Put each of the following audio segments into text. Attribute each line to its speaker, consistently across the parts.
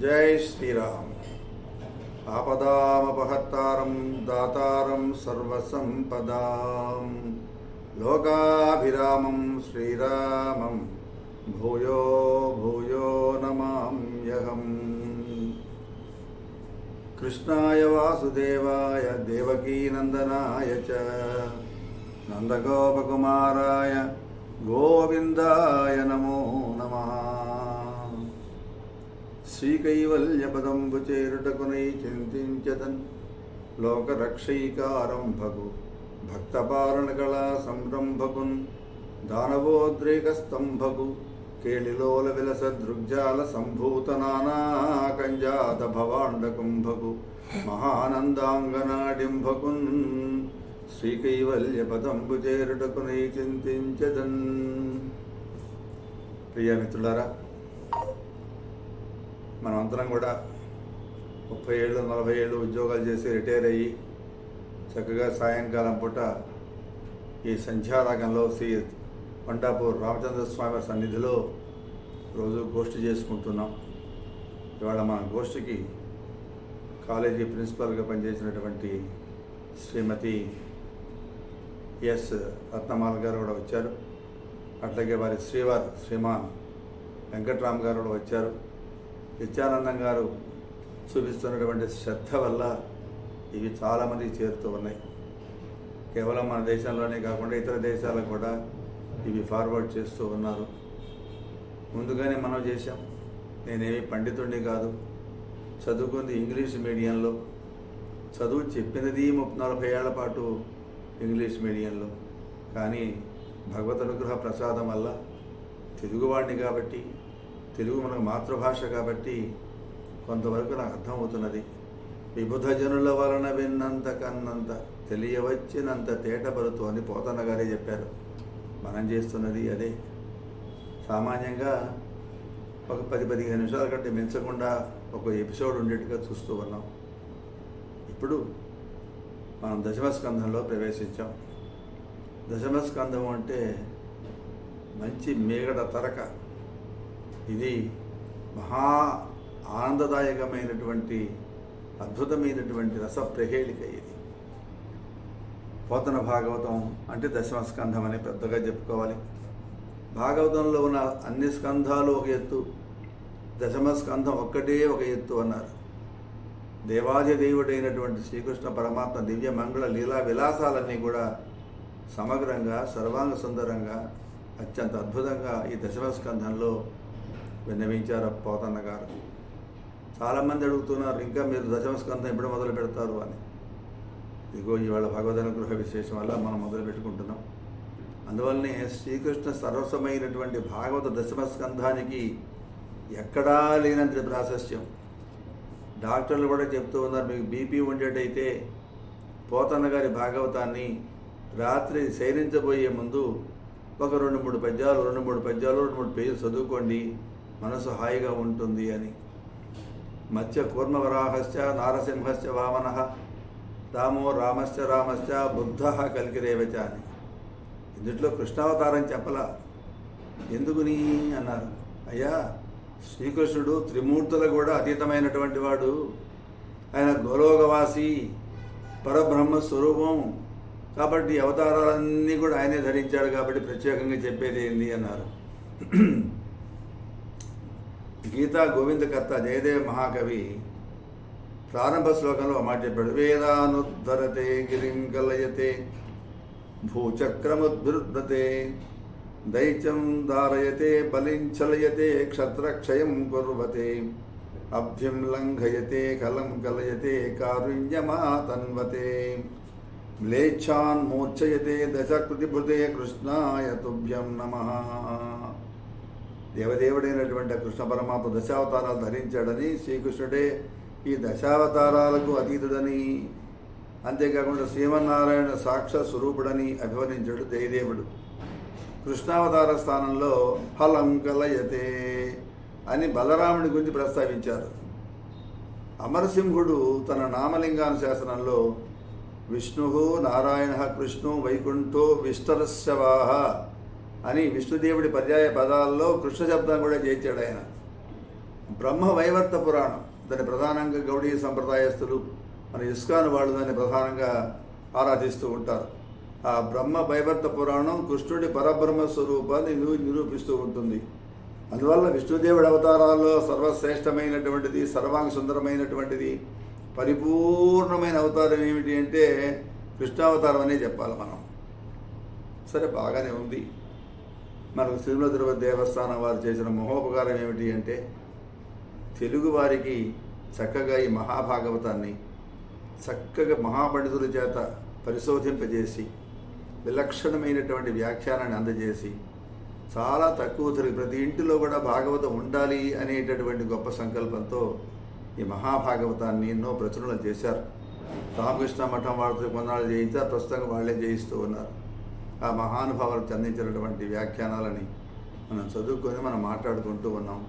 Speaker 1: జై శ్రీరామ్. ఆపదామపహర్తారం దాతారం సర్వసంపదాం లోకాభిరామం శ్రీరామం భూయో భూయో నమామ్యహం. కృష్ణాయ వాసుదేవాయ దేవకీనందనాయ చ నందగోపకుమారాయ గోవిందాయ నమో నమః. శ్రీకైవల్యపదంబు చేరుటకునై చింతించదన్ లోకరక్షైకారంభకు భక్తపాలనకళా సంరంభకున్ దానవోద్రేకస్తంభకు కేళిలోల విలస దృగ్జాల సంభూత నానాకంజాత భవాండకుంభకు మహానందాంగనాడింభకున్ శ్రీకైవల్యపదంబు చేరుటకునై చింతించదన్. ప్రియమిత్రులారా, మనమంతరం కూడా 30 ఏళ్ళు 40 ఏళ్ళు ఉద్యోగాలు చేసి రిటైర్ అయ్యి చక్కగా సాయంకాలం పూట ఈ సంధ్యారాగంలో శ్రీ పండాపూర్ రామచంద్ర స్వామి సన్నిధిలో రోజు గోష్ఠి చేసుకుంటున్నాం. ఇవాళ మన గోష్ఠికి కాలేజీ ప్రిన్సిపాల్గా పనిచేసినటువంటి శ్రీమతి ఎస్ రత్నమాల గారు కూడా వచ్చారు. అట్లాగే వారి శ్రీవారు శ్రీమాన్ వెంకట్రామ్ గారు కూడా వచ్చారు. నిత్యానందం గారు చూపిస్తున్నటువంటి శ్రద్ధ వల్ల ఇవి చాలామంది చేరుతూ ఉన్నాయి. కేవలం మన దేశంలోనే కాకుండా ఇతర దేశాలకు కూడా ఇవి ఫార్వర్డ్ చేస్తూ ఉన్నారు. ముందుగానే మనం చేశాం. నేనేమి పండితుడిని కాదు, చదువుకుంది ఇంగ్లీష్ మీడియంలో, చదువు చెప్పినది 40 ఏళ్ల పాటు ఇంగ్లీష్ మీడియంలో. కానీ భగవద్ అనుగ్రహ ప్రసాదం వల్ల తెలుగువాడిని కాబట్టి, తెలుగు మనకు మాతృభాష కాబట్టి కొంతవరకు నాకు అర్థమవుతున్నది. విబుధ జనుల వలన విన్నంత కన్నంత తెలియవచ్చినంత తేటపరుతూ అని పోతన్న గారే చెప్పారు. మనం చేస్తున్నది అదే. సామాన్యంగా ఒక 10-15 నిమిషాల కంటే మించకుండా ఒక ఎపిసోడ్ ఉండేట్టుగా చూస్తూ ఉన్నాం. ఇప్పుడు మనం దశమస్కంధంలో ప్రవేశించాం. దశమస్కంధం అంటే మంచి మేగడ తరక. ఇది మహా ఆనందదాయకమైనటువంటి అద్భుతమైనటువంటి రసప్రహేళిక. ఇది పోతన భాగవతం అంటే దశమస్కంధం అని పెద్దగా చెప్పుకోవాలి. భాగవతంలో ఉన్న అన్ని స్కంధాలు ఒక ఎత్తు, దశమస్కంధం ఒక్కటే ఒక ఎత్తు అన్నారు. దేవాదిదేవుడైనటువంటి శ్రీకృష్ణ పరమాత్మ దివ్య మంగళ లీలా విలాసాలన్నీ కూడా సమగ్రంగా సర్వాంగ సుందరంగా అత్యంత అద్భుతంగా ఈ దశమస్కంధంలో విన్నవించారు పోతన్న గారు. చాలామంది అడుగుతున్నారు, ఇంకా మీరు దశమస్కంధం ఎప్పుడు మొదలు పెడతారు అని. ఇదిగో ఇవాళ భగవదనుగ్రహ విశేషం వల్ల మనం మొదలు పెట్టుకుంటున్నాం. అందువల్లనే శ్రీకృష్ణ సర్వస్వమైనటువంటి భాగవత దశమస్కంధానికి ఎక్కడా లేనంత ప్రాశస్త్యం. డాక్టర్లు కూడా చెప్తూ ఉన్నారు, మీకు బీపీ ఉండేటైతే పోతన్న గారి భాగవతాన్ని రాత్రి శయనించబోయే ముందు ఒక 2-3 పద్యాలు 2-3 పేజీలు చదువుకోండి, మనసు హాయిగా ఉంటుంది అని. మత్స్య కూర్మవరాహశ్చ నారసింహశ్చ వామనః రామో రామశ్చ బుద్ధః కల్కిరేవచ అని. ఇందులో కృష్ణావతారం చెప్పలా. ఎందుకుని అన్నారు. అయ్యా, శ్రీకృష్ణుడు త్రిమూర్తులు కూడా అతీతమైనటువంటి వాడు. ఆయన గోలోకవాసి, పరబ్రహ్మ స్వరూపం. కాబట్టి అవతారాలన్నీ కూడా ఆయనే ధరించాడు. కాబట్టి ప్రత్యేకంగా చెప్పేది ఏంది అన్నారు. గీతా గోవిందకర్త జయదేవ మహాకవి ప్రారంభ శ్లోకంలో మాట చెప్పాడు. వేదానుద్ధరతే గిరిం కలయతే భూచక్రముద్భృతే దైత్యం దారయతే బలించలయతే క్షత్రక్షయం కుర్వతే అభ్యం లంఘయతే కలం కలయతే కారుణ్యమాతన్వతే మ్లేచ్ఛాన్ మూర్ఛయతే దశకృతిభృతే కృష్ణాయ తుభ్యం నమః. దేవదేవుడైనటువంటి కృష్ణ పరమాత్మ దశావతారాలు ధరించాడని, శ్రీకృష్ణుడే ఈ దశావతారాలకు అతీతుడని, అంతేకాకుండా శ్రీమన్నారాయణ సాక్షాత్ స్వరూపుడని అభివర్ణించాడు జయదేవుడు. కృష్ణావతార స్థానంలో ఫలం కలయతే అని బలరాముడి గురించి ప్రస్తావించారు. అమరసింహుడు తన నామలింగానుశాసనంలో విష్ణు నారాయణ కృష్ణు వైకుంఠో విస్తరస్యవాహ అని విష్ణుదేవుడి పర్యాయ పదాల్లో కృష్ణ శబ్దం కూడా చేర్చాడు ఆయన. బ్రహ్మ వైవర్త పురాణం. దాన్ని ప్రధానంగా గౌడీ సంప్రదాయస్తులు మన ఇస్కాన్ వాళ్ళు దాన్ని ప్రధానంగా ఆరాధిస్తూ ఉంటారు. ఆ బ్రహ్మ వైవర్త పురాణం కృష్ణుడి పరబ్రహ్మ స్వరూపాన్ని నిరూపిస్తూ ఉంటుంది. అందువల్ల విష్ణుదేవుడి అవతారాల్లో సర్వశ్రేష్టమైనటువంటిది, సర్వాంగ సుందరమైనటువంటిది, పరిపూర్ణమైన అవతారం ఏమిటి అంటే కృష్ణావతారం అనే చెప్పాలి మనం. సరే, బాగానే ఉంది. మనకు తిరుమల తిరుపతి దేవస్థానం వారు చేసిన మహోపకారం ఏమిటి అంటే తెలుగు వారికి చక్కగా ఈ మహాభాగవతాన్ని చక్కగా మహాపండితుల చేత పరిశోధింపజేసి విలక్షణమైనటువంటి వ్యాఖ్యానాన్ని అందజేసి చాలా తక్కువ ధరకు ప్రతి ఇంటిలో కూడా భాగవతం ఉండాలి అనేటటువంటి గొప్ప సంకల్పంతో ఈ మహాభాగవతాన్ని ఎన్నో ప్రచురణలు చేశారు. రామకృష్ణ మఠం వాళ్ళతో కొన్నాళ్ళు చేయిస్తే ప్రస్తుతంగా వాళ్ళే చేయిస్తూ ఉన్నారు. ఆ మహానుభావులకు అందించినటువంటి వ్యాఖ్యానాలని మనం చదువుకొని మనం మాట్లాడుకుంటూ ఉన్నాం.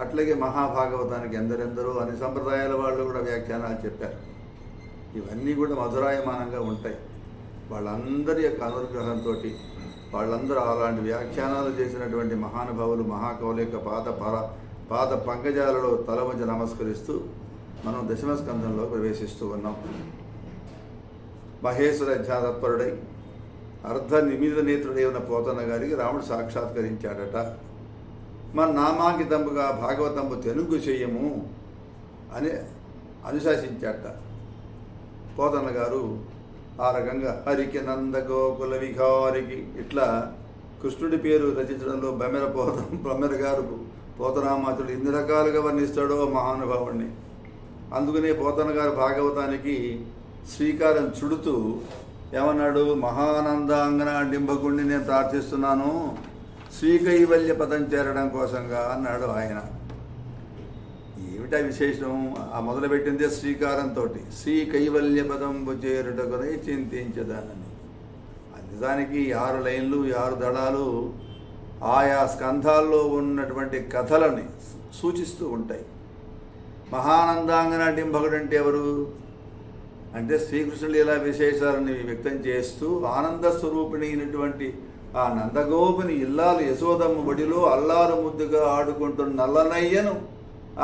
Speaker 1: అట్లాగే మహాభాగవతానికి ఎందరెందరో అన్ని సంప్రదాయాల వాళ్ళు కూడా వ్యాఖ్యానాలు చెప్పారు. ఇవన్నీ కూడా మధురాయమానంగా ఉంటాయి. వాళ్ళందరి యొక్క అనుగ్రహంతో వాళ్ళందరూ అలాంటి వ్యాఖ్యానాలు చేసినటువంటి మహానుభావులు మహాకవుల యొక్క పాద పంకజాలలో తల వంచి నమస్కరిస్తూ మనం దశమ స్కంధంలో ప్రవేశిస్తూ ఉన్నాం. మహేశ్వర ధ్యాతత్పరుడై అర్ధ నిమిద నేత్రుడై ఉన్న పోతన్న గారికి రాముడు సాక్షాత్కరించాడట. మన నామాంకితంపుగా భాగవతంపు తెనుగు చెయ్యము అని అనుశాసించాడట. పోతన్న గారు ఆ రకంగా హరికి నందగోకుల విహారికి ఇట్లా కృష్ణుడి పేరు రచించడంలో బమ్మెర గారు పోతనామాచుడు ఎన్ని రకాలుగా వర్ణిస్తాడో మహానుభావుడిని. అందుకనే పోతన్న గారు భాగవతానికి శ్రీకారం చుడుతూ ఏమన్నాడు, మహానందాంగన డింబకుణ్ణి నేను ప్రార్థిస్తున్నాను శ్రీకైవల్య పదం చేరడం కోసంగా అన్నాడు ఆయన. ఏమిటా విశేషం? ఆ మొదలుపెట్టిందే శ్రీకారంతో శ్రీకైవల్య పదంబు చేరుటకునై చింతించదానని. నిజానికి 6 లైన్లు 6 దళాలు ఆయా స్కంధాల్లో ఉన్నటువంటి కథలని సూచిస్తూ ఉంటాయి. మహానందాంగన డింబకుడు అంటే ఎవరు అంటే శ్రీకృష్ణుడు ఇలా విశేషాలని వ్యక్తం చేస్తూ ఆనంద స్వరూపిణి అయినటువంటి ఆ నందగోపుని ఇల్లాలు యశోదమ్మ బడిలో అల్లారు ముద్దుగా ఆడుకుంటున్న నల్లనయ్యను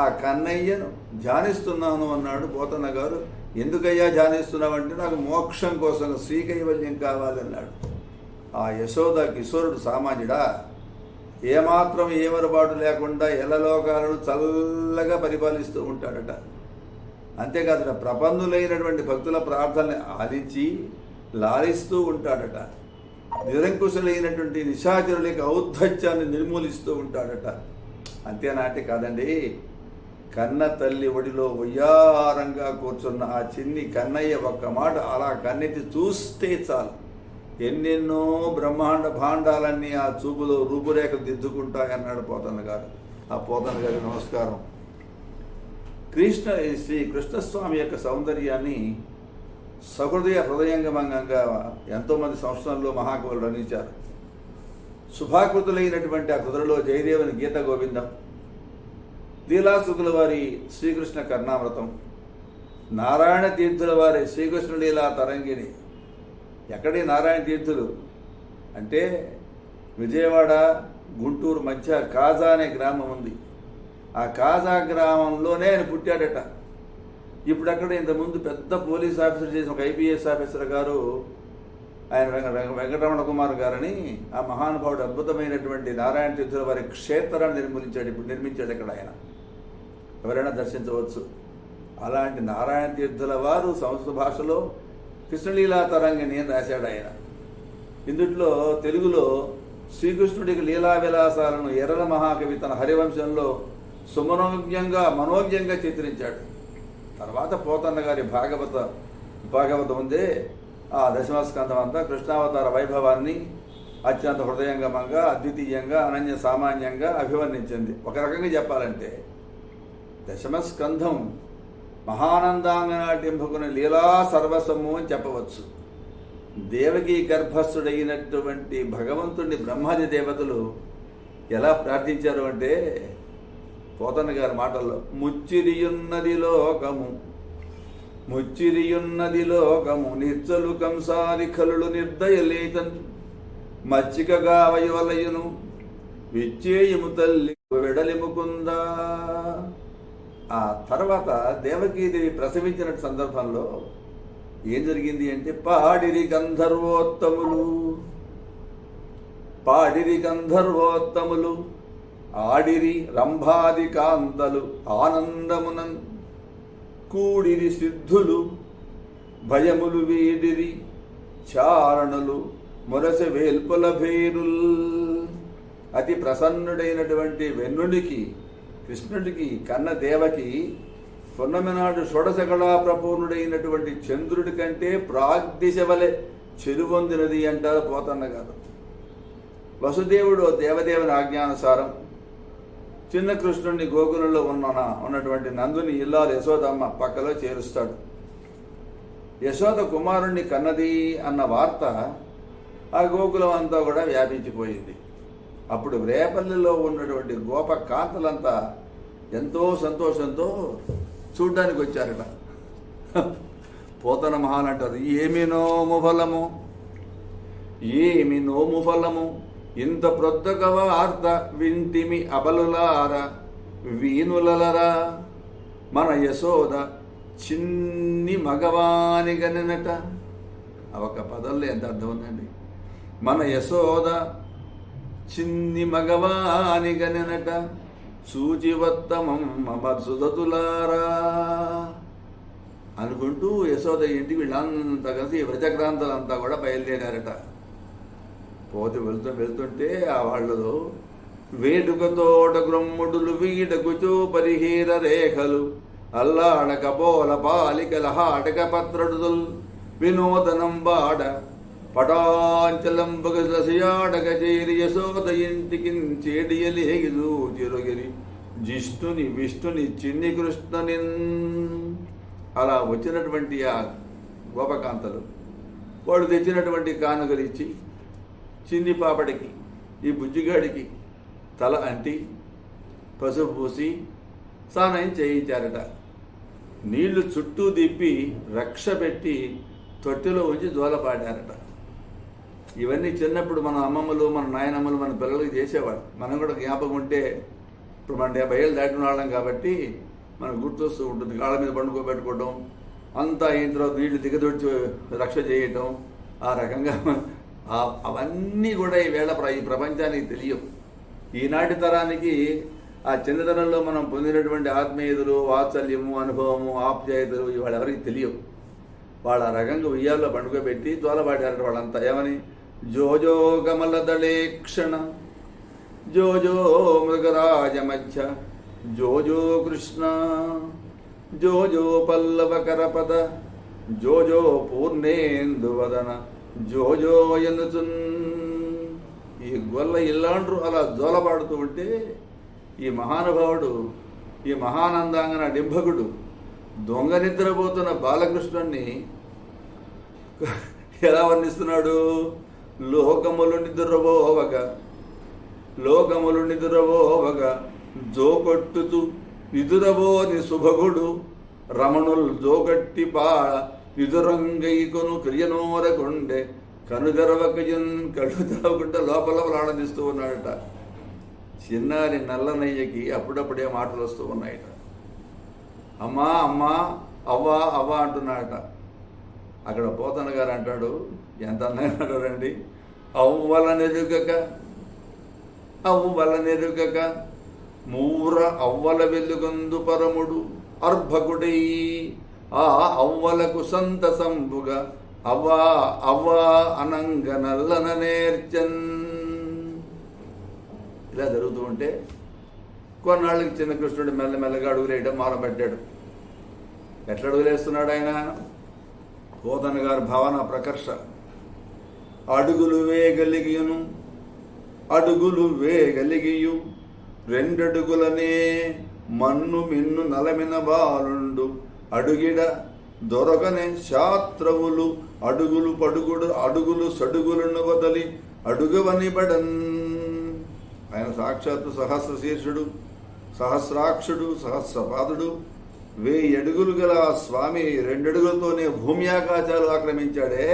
Speaker 1: ఆ కన్నయ్యను ధ్యానిస్తున్నాను అన్నాడు పోతన్న గారు. ఎందుకయ్యా ధ్యానిస్తున్నావంటే నాకు మోక్షం కోసం శ్రీకైవల్యం కావాలన్నాడు. ఆ యశోద కిశోరుడు సామాన్యుడా, ఏమాత్రం ఏమరపాటు లేకుండా ఎల్లలోకాలను చల్లగా పరిపాలిస్తూ ఉంటాడట. అంతేకాదు ప్రపందులైనటువంటి భక్తుల ప్రార్థనని ఆలించి లాలిస్తూ ఉంటాడట. నిరంకుశులైనటువంటి నిశాచరుల యొక్క ఔద్ధత్యాన్ని నిర్మూలిస్తూ ఉంటాడట. అంతేనాటి కాదండి, కన్న తల్లి ఒడిలో ఉయ్యారంగా కూర్చున్న ఆ చిన్ని కన్నయ్య ఒక్క మాట అలా కన్నెత్తి చూస్తే చాలు ఎన్నెన్నో బ్రహ్మాండ భాండాలన్నీ ఆ చూపులో రూపురేఖలు దిద్దుకుంటాయన్నాడు పోతన్న గారు. ఆ పోతన్న గారికి నమస్కారం. శ్రీ కృష్ణస్వామి యొక్క సౌందర్యాన్ని హృదయంగమంగా ఎంతోమంది సంవత్సరంలో మహాకవులు వర్ణించారు. శుభాకృతులైనటువంటి ఆ కుదురలో జయదేవుని గీత గోవిందం, లీలాసుకుల వారి శ్రీకృష్ణ కర్ణామృతం, నారాయణ తీర్థుల వారి శ్రీకృష్ణ లీలా తరంగిణి. ఎక్కడి నారాయణ తీర్థులు అంటే విజయవాడ గుంటూరు మధ్య కాజా అనే గ్రామం ఉంది. ఆ కాజా గ్రామంలోనే ఆయన పుట్టాడట. ఇప్పుడు అక్కడ ఇంతకుముందు పెద్ద పోలీస్ ఆఫీసర్ చేసిన ఒక ఐపీఎస్ ఆఫీసర్ గారు ఆయన వెంకటరమణ కుమార్ గారని ఆ మహానుభావుడు అద్భుతమైనటువంటి నారాయణ తీర్థుల వారి క్షేత్రాన్ని నిర్మించాడు ఇక్కడ. ఆయన ఎవరైనా దర్శించవచ్చు. అలాంటి నారాయణ తీర్థుల వారు సంస్కృత భాషలో కృష్ణలీలా తరంగిణి అని రాశాడు ఆయన. ఇందుట్లో తెలుగులో శ్రీకృష్ణుడికి లీలా విలాసాలను ఎర్రల మహాకవి తన హరివంశంలో మనోజ్ఞంగా చిత్రించాడు. తర్వాత పోతన్న గారి భాగవతం ఉందే ఆ దశమస్కంధం అంతా కృష్ణావతార వైభవాన్ని అత్యంత హృదయంగమంగా అద్వితీయంగా అనన్య సామాన్యంగా అభివర్ణించింది. ఒక రకంగా చెప్పాలంటే దశమస్కంధం మహానందాంగనాటింపుకుని లీలా సర్వస్వము అని చెప్పవచ్చు. దేవకీ గర్భస్థుడైనటువంటి భగవంతుడిని బ్రహ్మాది దేవతలు ఎలా ప్రార్థించారు అంటే పోతన్న గారి మాటల్లో ముచ్చిరియున్నది లోకము నిచ్చలు కంసాది కలులు నిర్దయలేతన్ మచ్చికగా వయవలయును విచ్చేయము తల్లి వెడలి ముకుంద. ఆ తర్వాత దేవకీదేవి ప్రసవించిన సందర్భంలో ఏం జరిగింది అంటే, పాడిరి గంధర్వోత్తములు ఆడిరి రంభాది కాంతలు ఆనందమునం కూడిరి సిద్ధులు భయములు వీడిరి చారణులు మురస వేల్పుల భేరుల్. అతి ప్రసన్నుడైనటువంటి వెన్నుడికి కృష్ణుడికి కన్న దేవకి పున్నమి నాడు షోడశకళా ప్రపూర్ణుడైనటువంటి చంద్రుడి కంటే ప్రాగ్దిశ వలె చెరువొందినది అంటారు పోతన్న గారు. వసుదేవుడు దేవదేవుని ఆజ్ఞానుసారం చిన్న కృష్ణుడిని గోకులంలో ఉన్నటువంటి నందుని ఇల్లాలు యశోదమ్మ పక్కలో చేరుస్తాడు. యశోద కుమారుణ్ణి కన్నది అన్న వార్త ఆ గోకులం అంతా కూడా వ్యాపించిపోయింది. అప్పుడు రేపల్లిలో ఉన్నటువంటి గోప కాంతలంతా ఎంతో సంతోషంతో చూడ్డానికి వచ్చారట. పోతన మహాన్ అంటారు, ఏమి నోము ఫలము ఇంత ప్రొద్దక వార్త వింటిమి అబలులార వీనులలరా మన యశోద చిన్ని మగవాని గననట. ఒక పదంలో ఎంత అర్థం ఉందండి. మన యశోద చిన్ని మగవాని గననట సూచివత్తమం మమ సుధతులారా అనుకుంటూ యశోద ఇంటికి వీళ్ళంతా కలిసి వ్రజక్రాంతలంతా కూడా బయలుదేరారట. వెళ్తుంటే ఆ వాళ్ళు వేడుకతోట గ్రమ్ముడులు వీడకుచూ పరిహీర రేఖలు అల్లాడక పోల పాలికల హాటక పత్రడుదుల్ వినోదనం వాడ పటాంచలంబగ రసయాడక చేరి యశోద ఇంటికి చేడియలేగిదు చిరుగిరి జిష్ణుని విష్ణుని చిన్ని కృష్ణుని. అలా వచ్చినటువంటి ఆ గోపకాంతలు వాడు తెచ్చినటువంటి కానుకలిచ్చి చిన్ని పాపడికి ఈ బుజ్జిగాడికి తల అంటి పసుపు పూసి స్నానం చేయించారట. నీళ్లు చుట్టూ దిప్పి రక్ష పెట్టి తొట్టెలో ఉంచి జోలపాడారట. ఇవన్నీ చిన్నప్పుడు మన అమ్మమ్మలు మన నాయనమ్మలు మన పిల్లలకి చేసేవాడు. మనం కూడా జ్ఞాపకం ఉంటే, ఇప్పుడు మన 70 ఏళ్ళు దాటిన వాళ్ళం కాబట్టి మనకు గుర్తొస్తూ ఉంటుంది. కాళ్ళ మీద పండుకోబెట్టుకోవడం, అంతా అయిన తర్వాత నీళ్లు దిగదొచ్చి రక్ష చేయటం, ఆ రకంగా అవన్నీ కూడా ఈవేళ ఈ ప్రపంచానికి తెలియవు. ఈనాటి తరానికి ఆ చిన్నతనంలో మనం పొందినటువంటి ఆత్మీయతలు, వాత్సల్యము, అనుభవము, ఆప్యాయతలు ఇవాళ ఎవరికి తెలియవు. వాళ్ళ ఆ రకంగా ఉయ్యాల్లో పండుకోబెట్టి తోలబాడారట వాళ్ళంతా. ఏమని? జోజో కమలదళే క్షణ జోజో మృగరాజ మధ్య జోజో కృష్ణ జోజో పల్లవ కరపద జోజో పూర్ణేందువదన జోజో ఎన్నుచున్. ఈ గొల్ల ఇల్లాండ్రు అలా జోలబాడుతూ ఉంటే ఈ మహానుభావుడు, ఈ మహానందాంగన డింభకుడు దొంగ నిద్రపోతున్న బాలకృష్ణుణ్ణి ఎలా వర్ణిస్తున్నాడు? లోకములు నిదురబోవగా జోకొట్టుతూ నిదురబోని శుభగుడు రమణుల్ జోగట్టి పాళ నిదురంగైకొను క్రియనోరకుండే కనుగరవకయన్ కళ్ళు తెరవకుండా లోపల ఆనందిస్తూ ఉన్నాడట. చిన్నారి నల్లనయ్యకి అప్పుడప్పుడే మాటలు వస్తూ ఉన్నాయట. అమ్మా అమ్మా అవ్వా అవ్వా అంటున్నాడట. అక్కడ పోతన గారు అంటాడు, ఎంత అన్నారండి, అవ్వల నెరుగక మూర అవ్వల వెలుగొందు పరముడు అర్భకుడై ఆ అవ్వలకు సంతసంబుగా అవ్వా అవ్వా అనంగ నల్లన నేర్చన్. ఇలా జరుగుతూ ఉంటే కొన్నాళ్ళకి చిన్న కృష్ణుడు మెల్లమెల్లగా అడుగులేయడం మొదలుపెట్టాడు. ఎట్లా అడుగులేస్తున్నాడు ఆయన? పోతన గారి భావన ప్రకర్ష. అడుగులు వేగలిగియు రెండడుగులనే మన్ను మిన్ను నలమిన బాలుండు అడుగిడ దొరకనే శాస్త్రవులు అడుగులు సడుగులను వదలి అడుగవనిబడన్. ఆయన సాక్షాత్తు సహస్ర శీర్షుడు, సహస్రాక్షుడు, సహస్రపాదుడు. 1000 అడుగులు గల స్వామి 2 అడుగులతోనే భూమి ఆకాశాలు ఆక్రమించాడే.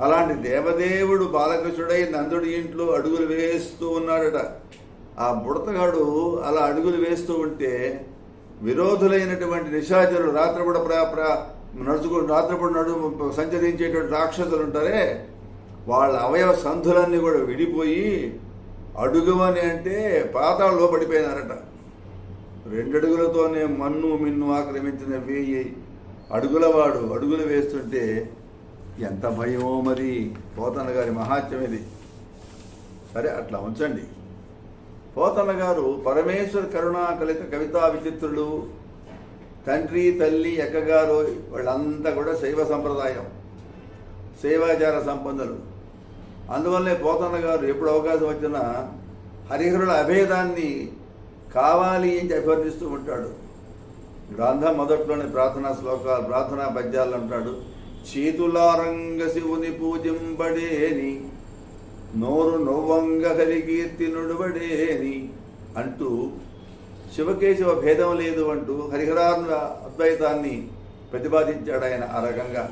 Speaker 1: అలాంటి దేవదేవుడు బాలకృష్ణుడై నందుడి ఇంట్లో అడుగులు వేస్తూ ఉన్నాడట. ఆ బుడతగాడు అలా అడుగులు వేస్తూ ఉంటే విరోధులైనటువంటి నిశాచరులు రాత్రిపూట రాత్రిపూట సంచరించేటువంటి రాక్షసులు ఉంటారే, వాళ్ళ అవయవ సంధులన్నీ కూడా విడిపోయి అడుగువని అంటే పాతాళంలో పడిపోయినారట. 2 అడుగులతోనే మన్ను మిన్ను ఆక్రమించిన 1000 అడుగులవాడు అడుగులు వేస్తుంటే ఎంత భయమో మరి. పోతన్న గారి మహాత్యం ఇది. సరే, అట్లా ఉంచండి. పోతన్న గారు పరమేశ్వర కరుణా కలిత కవితా విచిత్రులు. తండ్రి తల్లి ఎక్కగారు వాళ్ళంతా కూడా శైవ సంప్రదాయం, శైవాచార సంపన్నులు. అందువల్లనే పోతన్న గారు ఎప్పుడు అవకాశం వచ్చినా హరిహరుల అభేదాన్ని కావాలి అని అభ్యర్థిస్తూ ఉంటాడు. గ్రంథం మొదట్లోని ప్రార్థనా శ్లోకాలు, ప్రార్థనా పద్యాలు అంటాడు. చేతులారంగ శివుని పూజింపడేని, నోరు నొవ్వంగ హరికీర్తి నుడువడేని అంటూ శివకేశవ భేదం లేదు అంటూ హరిహరాల అద్వైతాన్ని ప్రతిపాదించాడు ఆయన ఆ రకంగా.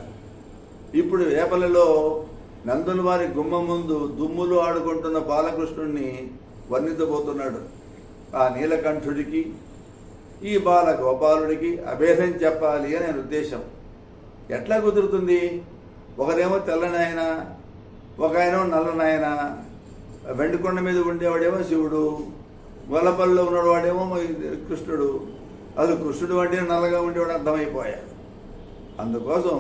Speaker 1: ఇప్పుడు వేపలలో నందుల వారి గుమ్మం ముందు దుమ్ములు ఆడుకుంటున్న బాలకృష్ణుణ్ణి వర్ణించబోతున్నాడు. ఆ నీలకంఠుడికి ఈ బాల గోపాలుడికి అభేదం చెప్పాలి అని ఆయన ఉద్దేశం. ఎట్లా కుదురుతుంది? ఒకరేమో తెల్లనాయన, ఒక ఆయన నల్లనాయన. వెండికొండ మీద ఉండేవాడేమో శివుడు, గొల్లపల్లిలో ఉన్నవాడేమో కృష్ణుడు. అసలు కృష్ణుడు అంటే నల్లగా ఉండేవాడు అర్థమైపోయాడు. అందుకోసం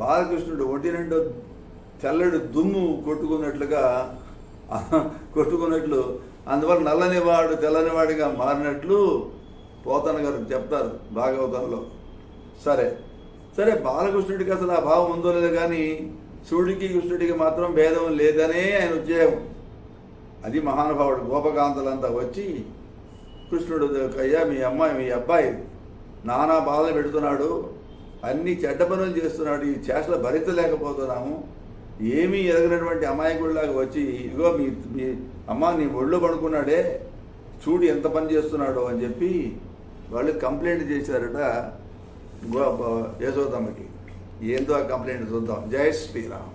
Speaker 1: బాలకృష్ణుడు ఒంటి నిండు తెల్లడు దుమ్ము కొట్టుకున్నట్లు అందువల్ల నల్లనివాడు తెల్లనివాడిగా మారినట్లు పోతన్న గారు చెప్తారు భాగవతంలో. సరే సరే, బాలకృష్ణుడికి అసలు ఆ భావం ఉందో లేదో కానీ శివుడికి కృష్ణుడికి మాత్రం భేదం లేదనే ఆయన ఉద్యోగం. అది మహానుభావుడు. గోపకాంతలంతా వచ్చి కృష్ణుడు, అయ్యా మీ అబ్బాయి నానా బాధలు పెడుతున్నాడు, అన్ని చెడ్డ పనులు చేస్తున్నాడు, ఈ చేష్టలు భరించలేకపోతున్నాము, ఏమీ ఎరగినటువంటి అమాయకుడిలాగా వచ్చి ఇదిగో మీ అమ్మ నీ ఒళ్ళు పడుకున్నాడే, చూడు ఎంత పని చేస్తున్నాడో అని చెప్పి వాళ్ళు కంప్లైంట్ చేశారట యశోదమ్మకి. ఏందో ఆ కంప్లైంట్ చూద్దాం. జై శ్రీరామ్.